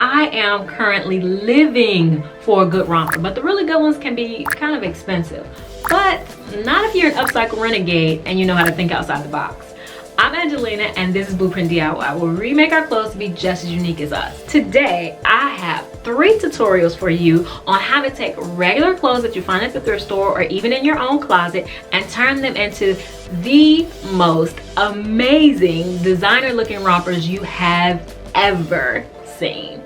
I am currently living for a good romper, but the really good ones can be kind of expensive. But not if you're an upcycle renegade and you know how to think outside the box. I'm Angelina and this is Blueprint DIY, where we remake our clothes to be just as unique as us. Today, I have 3 tutorials for you on how to take regular clothes that you find at the thrift store or even in your own closet and turn them into the most amazing designer looking rompers you have ever seen.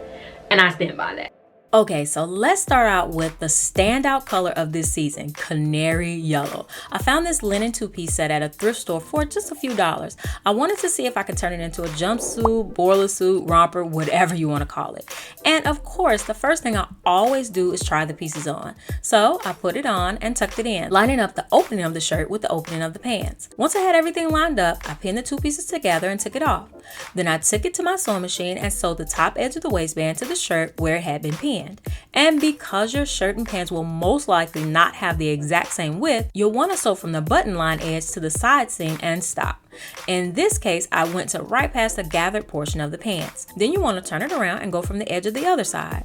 And I stand by that. Okay, so let's start out with the standout color of this season, Canary Yellow. I found this linen 2-piece set at a thrift store for just a few dollars. I wanted to see if I could turn it into a jumpsuit, boiler suit, romper, whatever you want to call it. And of course, the first thing I always do is try the pieces on. So I put it on and tucked it in, lining up the opening of the shirt with the opening of the pants. Once I had everything lined up, I pinned the 2 pieces together and took it off. Then I took it to my sewing machine and sewed the top edge of the waistband to the shirt where it had been pinned. And because your shirt and pants will most likely not have the exact same width, you'll want to sew from the button line edge to the side seam and stop. In this case, I went to right past the gathered portion of the pants. Then you want to turn it around and go from the edge of the other side.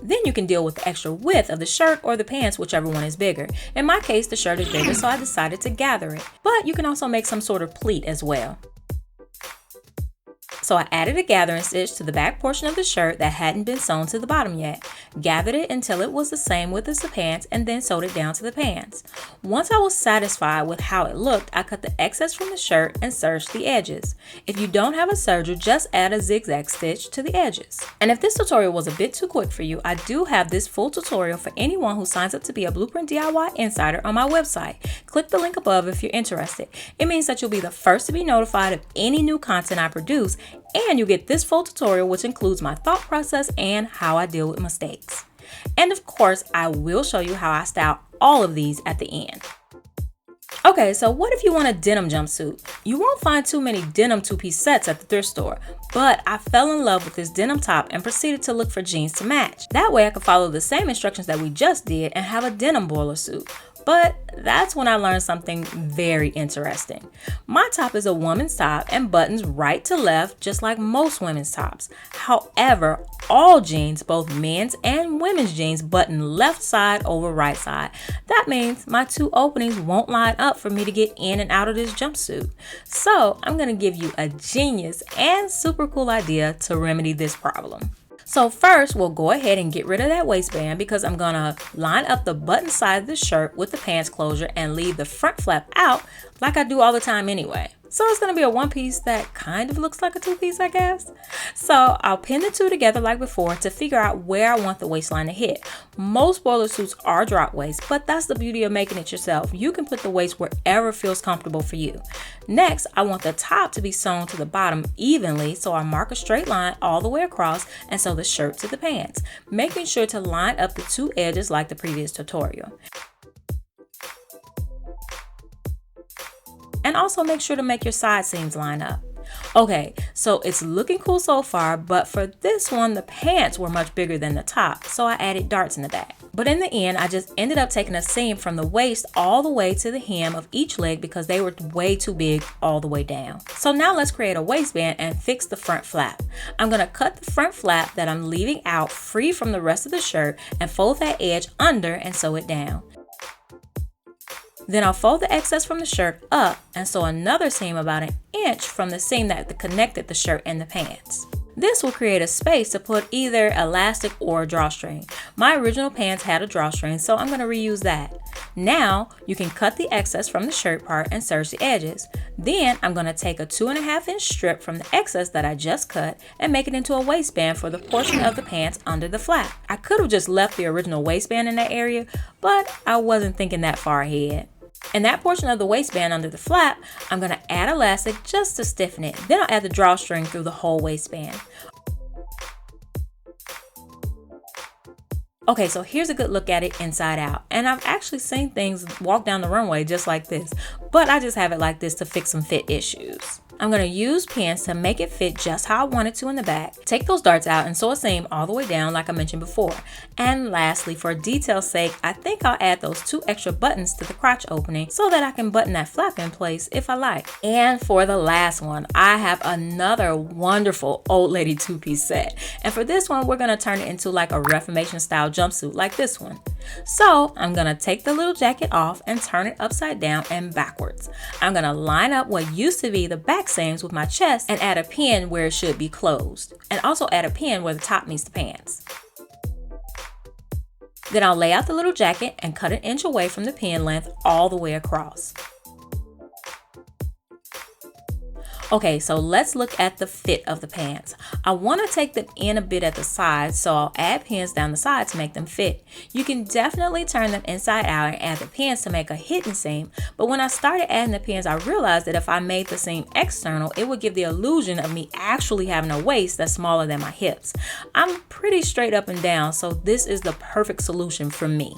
Then you can deal with the extra width of the shirt or the pants, whichever one is bigger. In my case, the shirt is bigger, so I decided to gather it. But you can also make some sort of pleat as well. So I added a gathering stitch to the back portion of the shirt that hadn't been sewn to the bottom yet, gathered it until it was the same width as the pants, and then sewed it down to the pants. Once I was satisfied with how it looked, I cut the excess from the shirt and serged the edges. If you don't have a serger, just add a zigzag stitch to the edges. And if this tutorial was a bit too quick for you, I do have this full tutorial for anyone who signs up to be a Blueprint DIY Insider on my website. Click the link above if you're interested. It means that you'll be the first to be notified of any new content I produce, and you get this full tutorial, which includes my thought process and how I deal with mistakes. And of course, I will show you how I style all of these at the end. Okay, so what if you want a denim jumpsuit? You won't find too many denim 2-piece sets at the thrift store, but I fell in love with this denim top and proceeded to look for jeans to match. That way I could follow the same instructions that we just did and have a denim boiler suit. But that's when I learned something very interesting. My top is a woman's top and buttons right to left, just like most women's tops. However, all jeans, both men's and women's jeans, button left side over right side. That means my 2 openings won't line up for me to get in and out of this jumpsuit. So I'm gonna give you a genius and super cool idea to remedy this problem. So first, we'll go ahead and get rid of that waistband because I'm gonna line up the button side of the shirt with the pants closure and leave the front flap out like I do all the time anyway. So it's gonna be a 1-piece that kind of looks like a 2-piece, I guess. So I'll pin the 2 together like before to figure out where I want the waistline to hit. Most boiler suits are drop waist, but that's the beauty of making it yourself. You can put the waist wherever feels comfortable for you. Next, I want the top to be sewn to the bottom evenly, so I mark a straight line all the way across and sew the shirt to the pants, making sure to line up the 2 edges like the previous tutorial. And also make sure to make your side seams line up. Okay, so it's looking cool so far, but for this one, the pants were much bigger than the top, so I added darts in the back. But in the end, I just ended up taking a seam from the waist all the way to the hem of each leg because they were way too big all the way down. So now let's create a waistband and fix the front flap. I'm gonna cut the front flap that I'm leaving out free from the rest of the shirt and fold that edge under and sew it down. Then I'll fold the excess from the shirt up and sew another seam about 1 inch from the seam that connected the shirt and the pants. This will create a space to put either elastic or a drawstring. My original pants had a drawstring, so I'm going to reuse that. Now you can cut the excess from the shirt part and serge the edges. Then I'm going to take a 2.5 inch strip from the excess that I just cut and make it into a waistband for the portion of the pants under the flap. I could have just left the original waistband in that area, but I wasn't thinking that far ahead. In that portion of the waistband under the flap, I'm going to add elastic just to stiffen it. Then I'll add the drawstring through the whole waistband. Okay, so here's a good look at it inside out. And I've actually seen things walk down the runway just like this, but I just have it like this to fix some fit issues. I'm going to use pins to make it fit just how I want it to in the back. Take those darts out and sew a seam all the way down like I mentioned before. And lastly, for detail's sake, I think I'll add those 2 extra buttons to the crotch opening so that I can button that flap in place if I like. And for the last one, I have another wonderful old lady 2-piece set. And for this one, we're going to turn it into like a Reformation style jumpsuit like this one. So I'm going to take the little jacket off and turn it upside down and backwards. I'm going to line up what used to be the back seams with my chest and add a pin where it should be closed. And also add a pin where the top meets the pants. Then I'll lay out the little jacket and cut an inch away from the pin length all the way across. Okay, so let's look at the fit of the pants. I want to take them in a bit at the sides, so I'll add pins down the side to make them fit. You can definitely turn them inside out and add the pins to make a hidden seam, but when I started adding the pins, I realized that if I made the seam external, it would give the illusion of me actually having a waist that's smaller than my hips. I'm pretty straight up and down, so this is the perfect solution for me.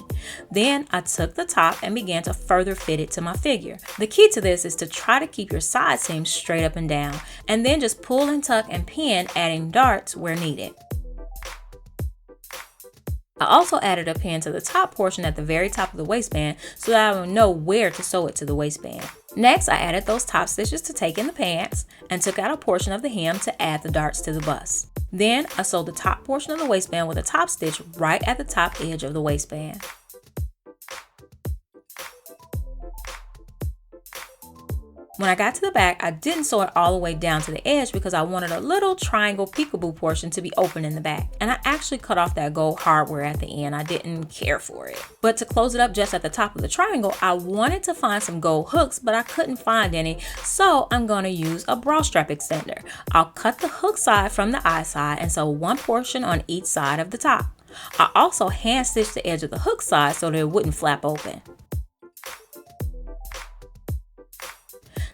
Then I took the top and began to further fit it to my figure. The key to this is to try to keep your side seams straight up and down, and then just pull and tuck and pin, adding darts where needed. I also added a pin to the top portion at the very top of the waistband so that I would know where to sew it to the waistband. Next, I added those top stitches to take in the pants and took out a portion of the hem to add the darts to the bust. Then I sewed the top portion of the waistband with a top stitch right at the top edge of the waistband. When I got to the back, I didn't sew it all the way down to the edge because I wanted a little triangle peekaboo portion to be open in the back. And I actually cut off that gold hardware at the end. I didn't care for it. But to close it up just at the top of the triangle, I wanted to find some gold hooks, but I couldn't find any. So I'm going to use a bra strap extender. I'll cut the hook side from the eye side and sew one portion on each side of the top. I also hand stitched the edge of the hook side so that it wouldn't flap open.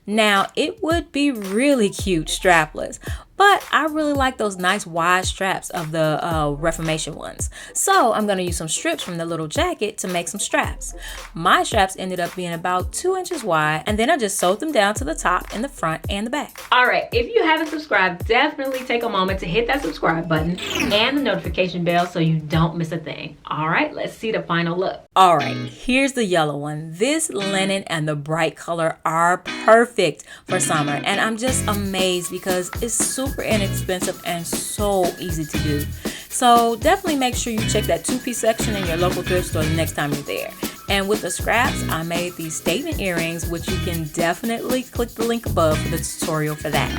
Now, it would be really cute strapless, but I really like those nice wide straps of the Reformation ones. So I'm going to use some strips from the little jacket to make some straps. My straps ended up being about 2 inches wide, and then I just sewed them down to the top in the front and the back. All right, if you haven't subscribed, definitely take a moment to hit that subscribe button and the notification bell so you don't miss a thing. All right, let's see the final look. All right, here's the yellow one. This linen and the bright color are perfect for summer, and I'm just amazed because it's super inexpensive and so easy to do. So definitely make sure you check that 2-piece section in your local thrift store the next time you're there. And with the scraps, I made these statement earrings, which you can definitely click the link above for the tutorial for that.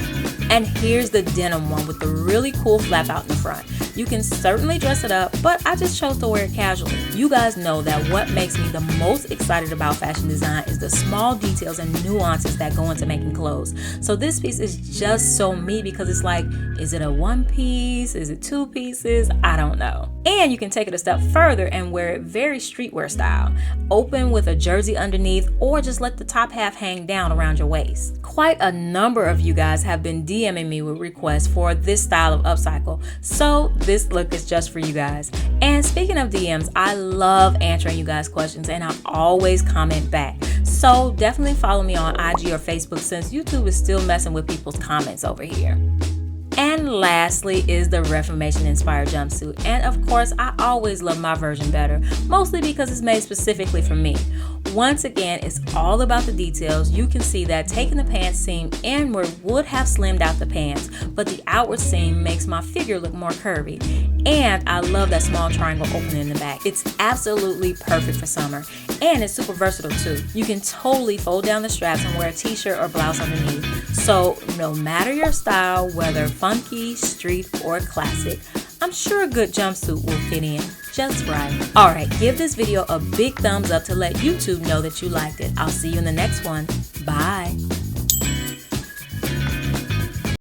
And here's the denim one with the really cool flap out in the front. You can certainly dress it up, but I just chose to wear it casually. You guys know that what makes me the most excited about fashion design is the small details and nuances that go into making clothes. So this piece is just so me because it's like, is it a 1 piece? Is it 2 pieces? I don't know. And you can take it a step further and wear it very streetwear style. Open with a jersey underneath, or just let the top half hang down around your waist. Quite a number of you guys have been DMing me with requests for this style of upcycle, so this look is just for you guys. And speaking of DMs, I love answering you guys' questions and I always comment back. So definitely follow me on IG or Facebook since YouTube is still messing with people's comments over here. And lastly is the Reformation inspired jumpsuit. And of course, I always love my version better, mostly because it's made specifically for me. Once again, it's all about the details. You can see that taking the pants seam inward would have slimmed out the pants, but the outward seam makes my figure look more curvy. And I love that small triangle opening in the back. It's absolutely perfect for summer. And it's super versatile too. You can totally fold down the straps and wear a t-shirt or blouse underneath. So no matter your style, whether funky, street, or classic, I'm sure a good jumpsuit will fit in just right. Alright, give this video a big thumbs up to let YouTube know that you liked it. I'll see you in the next one. Bye.